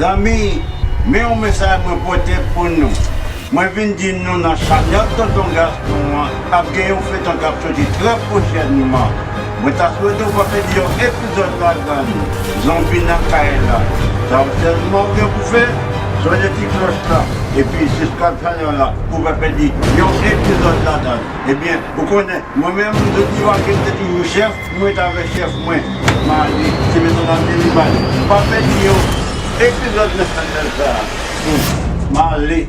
Zami, mais on met ça à me porter pour nous. Moi, je viens dire nous dans Chanel, ton garçon, après on fait un cap sorti très prochainement. Moi, t'as souhaité qu'on va faire un épisode là-dedans. Zombi dans Kaila. Ça va tellement bien pour faire. Sur les petites cloches là. Et puis, c'est ce qu'on fait là. Pour faire un épisode là-dedans. Eh bien, vous connaissez, moi-même, je dis que je suis chef. Moi, je suis chef, moi. C'est maintenant dans le Liban. Pas fait un épisode de ça. Malé.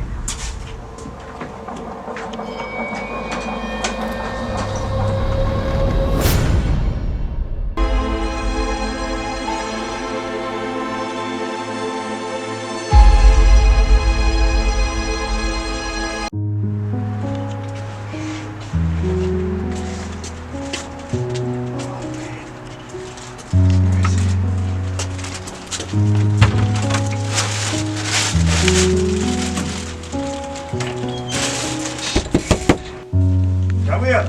Come here.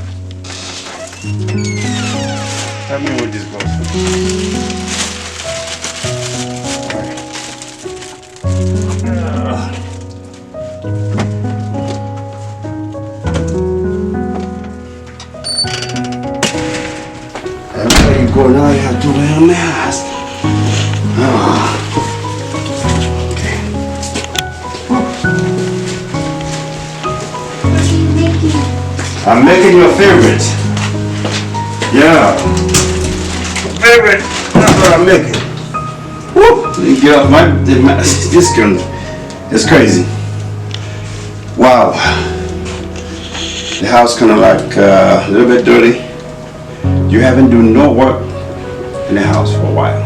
Tell me what this goes for. Everywhere you go now, you have to wear a mask. Okay. What are you making? I'm making your favorite. Yeah. Favorite. That's what I'm making. Woo! You get off this gun. It's crazy. Wow. The house kind of like a little bit dirty. You haven't done no work in the house for a while.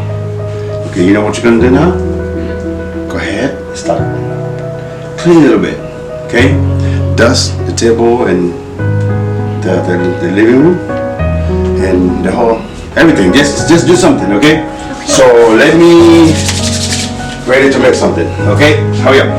Okay, you know what you're gonna do now? Go ahead and start. Clean a little bit. Okay? Dust the table and the living room and the whole everything. Just do something, okay? So let me ready to make something, okay? Hurry up.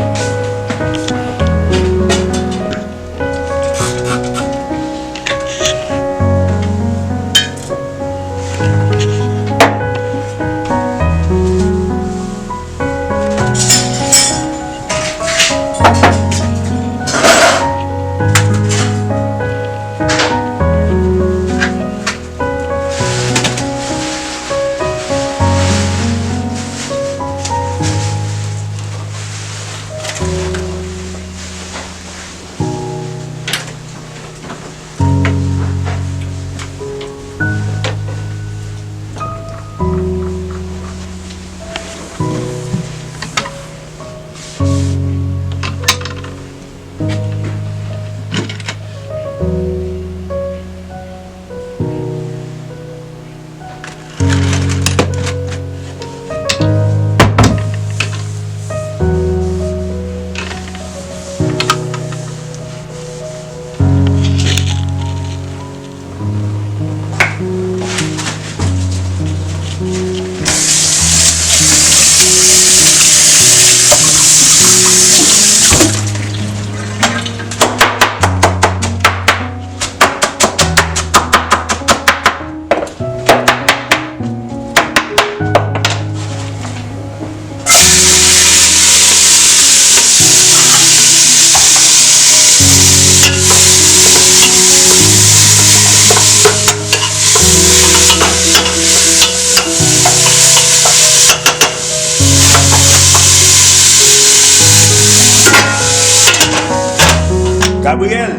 Gabriel,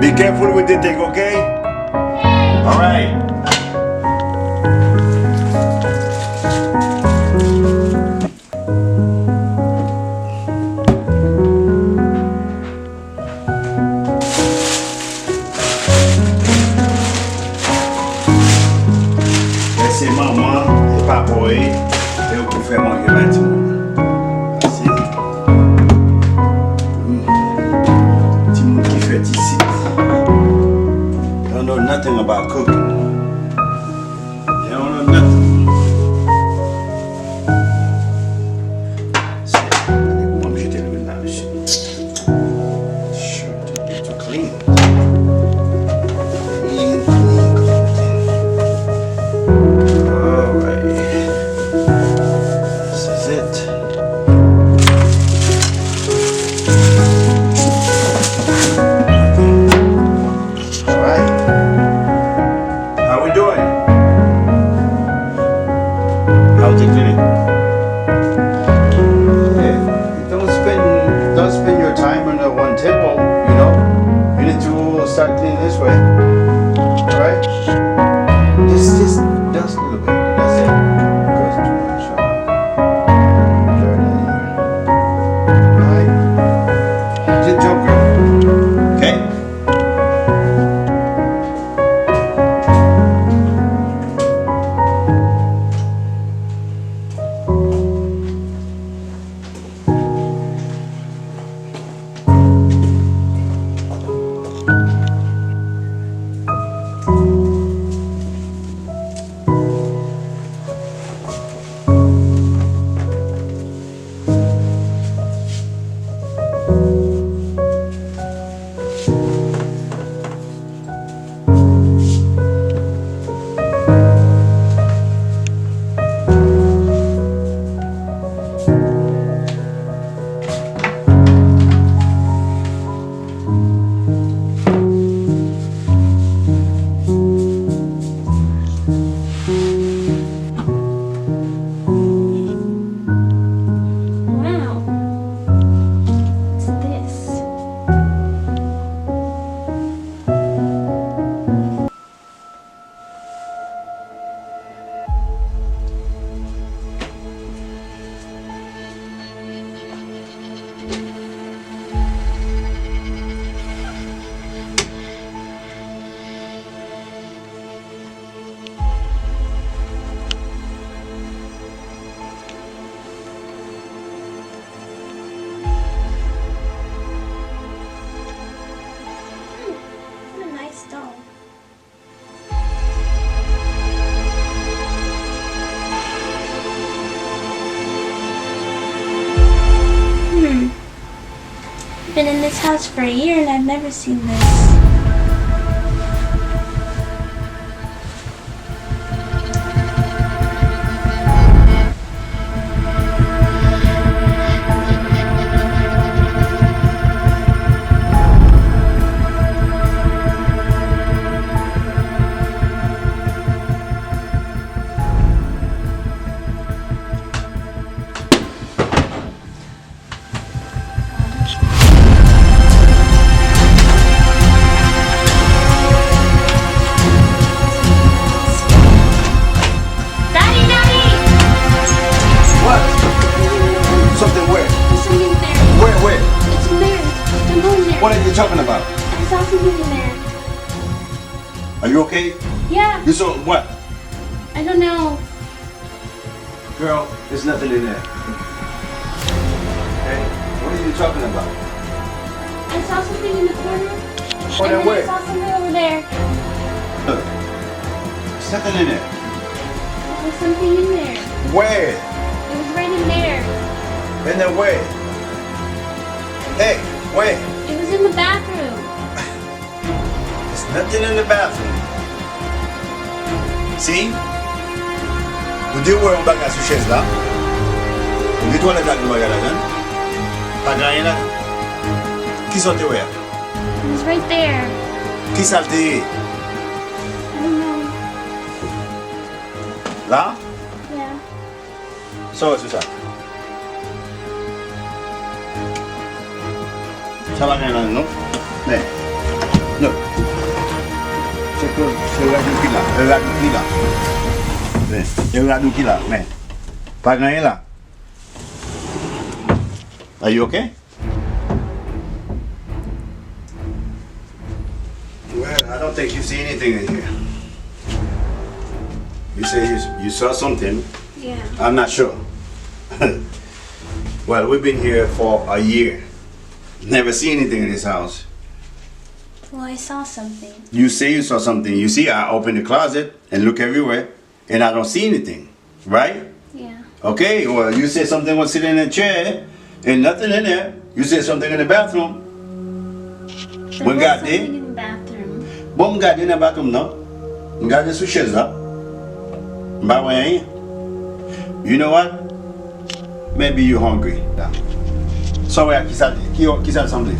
be careful with the thing, okay? All right. C'est maman et papa, et vous pouvez manger maintenant. Ici. Don't know nothing about cooking. been in this house for a year and I've never seen this. What are you talking about? I saw something in there. Are you okay? Yeah. You saw what? I don't know. Girl, there's nothing in there. Hey, what are you talking about? I saw something in the corner. Corner and then where? I saw something over there. Look. There's nothing in there. There was something in there. Where? It was right in there. In there where? Hey, where? It was in the bathroom. There's nothing in the bathroom. See? Vous dites où on bagage sur chaise là? Vous dites où on a la bagage là? Pas grand rien là? Qui sont tes where? It was right there. Qui salte? I don't know. Là? Yeah. So, c'est ça. Ça va rien là, non? Mais, non. C'est que c'est le radou qui là. Le radou qui là. Mais, c'est le radou qui là. Mais, pas grand là. Are you okay? Well, I don't think you see anything in here. You say you saw something. Yeah. I'm not sure. Well, we've been here for a year. Never see anything in this house. Well, I saw something. You say you saw something. You see, I open the closet and look everywhere, and I don't see anything, right? Yeah. Okay, well, you said something was sitting in a chair, and nothing in there. You said something in the bathroom. There When was got something there? in the bathroom. Bon, m'gade in the bathroom, no? M'gade sous chaise, là. M'ba rien. You know what? Maybe you're hungry. Sorry, qui ça something?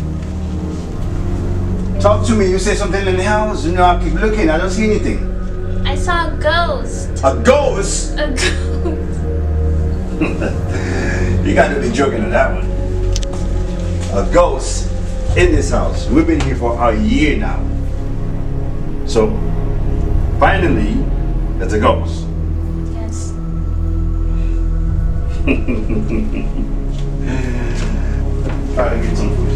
Talk to me. You say something in the house. You know, I keep looking. I don't see anything. I saw a ghost. A ghost? A ghost. You got to be joking at that one. A ghost in this house. We've been here for a year now. So, finally, it's a ghost. Yes. Try to get some food.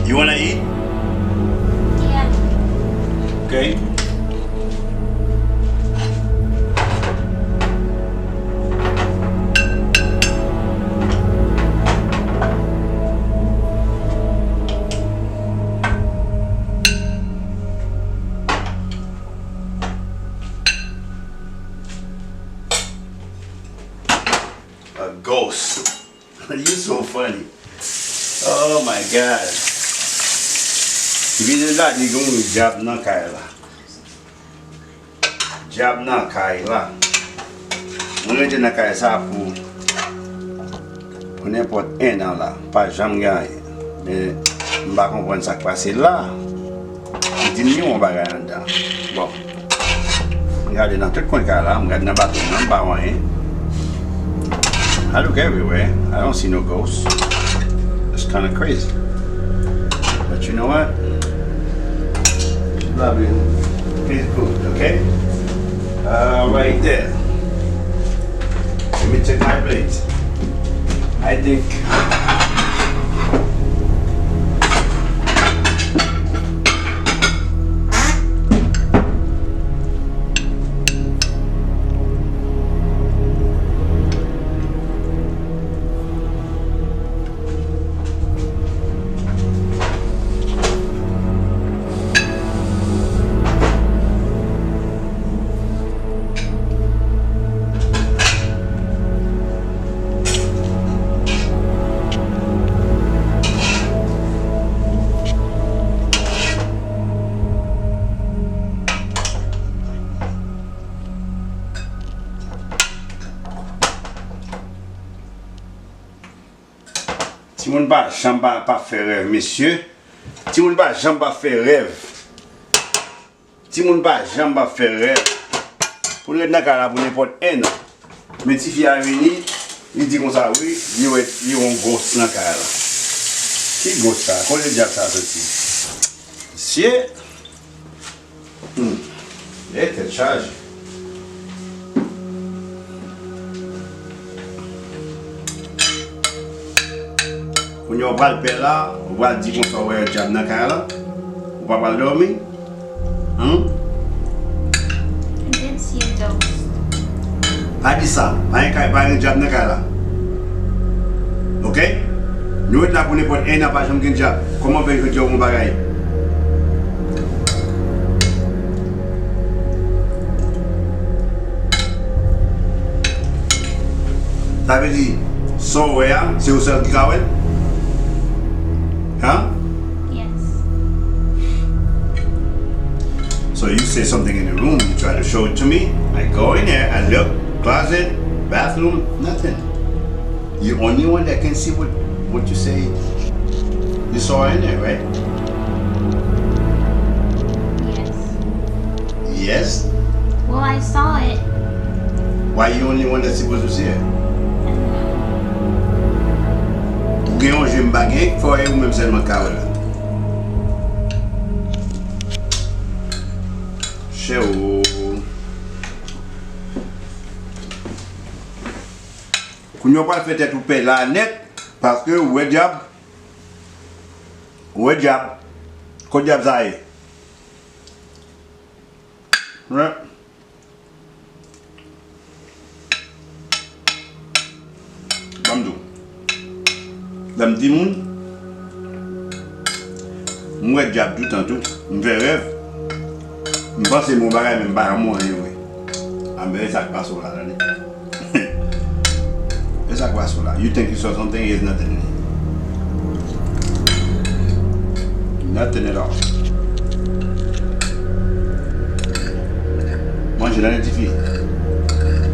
You wanna eat? Yeah. Okay. A ghost. You're so funny. Oh my God. If là đi cũng jab na kai la. Jab na kai la. Mwen je na kai sa pou. Pou n'importe un an là, pas jamais gagné. Mais m'pa comprendre ça qui passe là. Il dit on va gagner dedans. Bon. Regardez dans tout coin là, regarde dans bateau, non pas rien. I look everywhere. I don't see no ghosts. It's kind of crazy. But you know what? Lovely. It's good, okay? Right there. Let me check my plate. I think Si moun pas jambe pas faire rêve, monsieur. Si moun pas jambe pas faire rêve. Si moun pas jambe pas faire rêve. Pour le nakala pour n'importe un. Mais si fille a venu, il dit comme ça, oui, il y a un gros nakala. Qui gros ça? Qu'on le dit ça aussi. Monsieur. Il était chargé. Quand on va le faire là, on va dire qu'on soit un job dans le cas, on va pas dormir. I did see a ghost. Pas dit ça, pas un job dans le cas. Ok? Nous sommes là pour n'importe un n'a pas jamais un job. Comment faire que tu aies un bagage? Ça veut dire, son ouais, c'est au seul qui travaille? Huh? Yes. So you say something in the room, you try to show it to me. I go in there, I look, closet, bathroom, nothing. You're the only one that can see what you say you saw in there, right? Yes. Yes? Well, I saw it. Why you only one that's supposed to see it? Ou gen yon jem bagay, fò yon mèm selman kawè la. Che ou. Koun yon pa fè tèt ou pè la net, paske ouè diab. Ouè diab. Ko diab zaye. Right? Bamdou. Dam di moun, mwen diab tout an tout, mwen fè rêve, mwen pense moun bagay men ba moun an yowe. Ambe e sak pa sou la ne. E sak pa sou la. You think you saw something, there's nothing. Nothing at all. Manje la neti fi.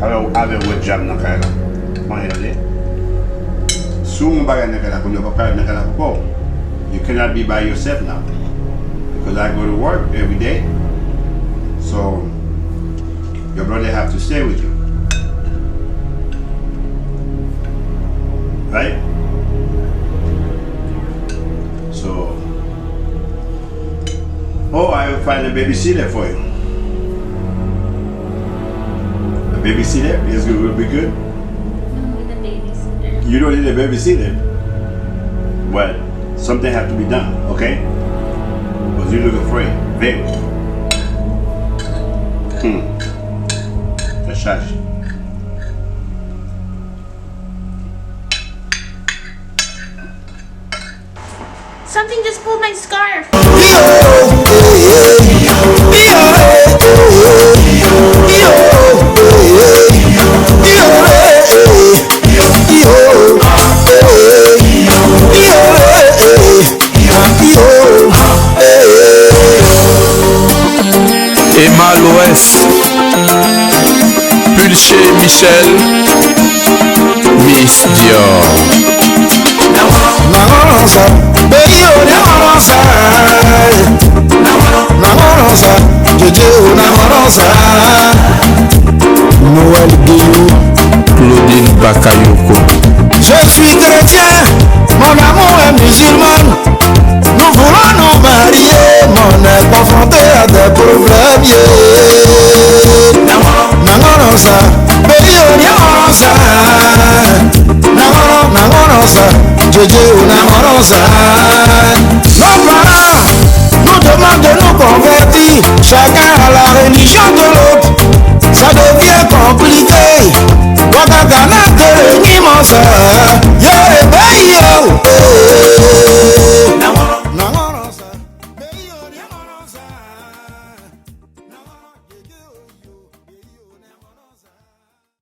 Ave wet jam nan kaya la. Manje la de. You cannot be by yourself now because I go to work every day, so your brother have to stay with you, right? So, I will find a babysitter for you. A babysitter will be good. You don't need a babysitter, but something has to be done, okay? Because you look afraid, very. That's shush. Something just pulled my scarf. Emma l'Ouest, Pulché Michel, Miss Dior. Claudine Bakayoko. Je suis chrétien, mon amour est musulman. Nous voulons nous marier, mais on est confronté à des problèmes. Nangonosa, baby, nangonosa, nangonosa, Jojo, nangonosa.